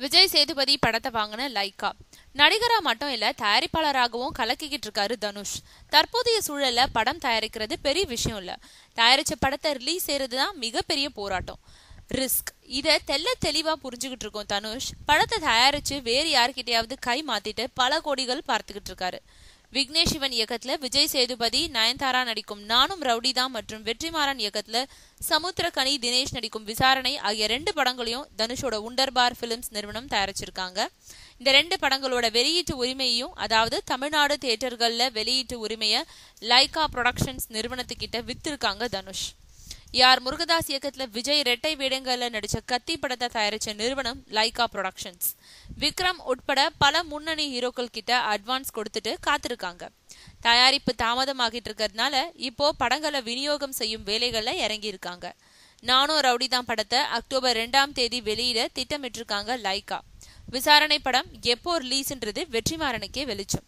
விஜய் சேதுபதி படத்தை வாங்கின லைகா. நடிகரா மட்டும் இல்ல, தயாரிப்பாளராகவும் கலக்கிக்கிட்டு இருக்காரு தனுஷ். தற்போதைய சூழல்ல படம் தயாரிக்கிறது பெரிய விஷயம் இல்ல. தயாரிச்ச படத்தை ரிலீஸ் செய்யறதுதான் மிகப்பெரிய போராட்டம், ரிஸ்க். இத தெளிவா புரிஞ்சுக்கிட்டு இருக்கோம் தனுஷ். படத்தை தயாரிச்சு வேறு யாருக்கிட்டையாவது கை மாத்திட்டு பல கோடிகள் பார்த்துக்கிட்டு இருக்காரு. விக்னேஷ் சிவன் இயக்கத்துல விஜய் சேதுபதி, நயன்தாரா நடிக்கும் நானும் ரவுடிதான் மற்றும் வெற்றிமாறன் இயக்கத்துல சமுத்திரக்கனி, தினேஷ் நடிக்கும் விசாரணை ஆகிய 2 படங்களையும் தனுஷோட உண்டர்பார் பிலிம்ஸ் நிறுவனம் தயாரிச்சிருக்காங்க. இந்த 2 படங்களோட வெளியீட்டு உரிமையையும், அதாவது தமிழ்நாடு தியேட்டர்கள்ல வெளியீட்டு உரிமையை லைகா புரொடக்ஷன்ஸ் நிறுவனத்துக்கிட்ட வித்திருக்காங்க தனுஷ். யார் முருகதாஸ் இயக்கத்துல விஜய் இரட்டை வேடங்கள்ல நடிச்ச கத்தி படத்தை தயாரிச்ச நிறுவனம் லைகா புரொடக்ஷன்ஸ். விக்ரம் உட்பட பல முன்னணி ஹீரோக்கள் கிட்ட அட்வான்ஸ் கொடுத்துட்டு காத்திருக்காங்க. தயாரிப்பு தாமதமாகிட்டு இருக்கிறதுனால இப்போ படங்களை விநியோகம் செய்யும் வேலைகள்ல இறங்கி இருக்காங்க. நானும் ரவுடிதான் படத்தை அக்டோபர் 2ஆம் தேதி வெளியிட திட்டமிட்டிருக்காங்க லைகா. விசாரணை படம் எப்போ ரிலீஸ்ன்றது வெற்றிமாறனுக்கே வெளிச்சம்.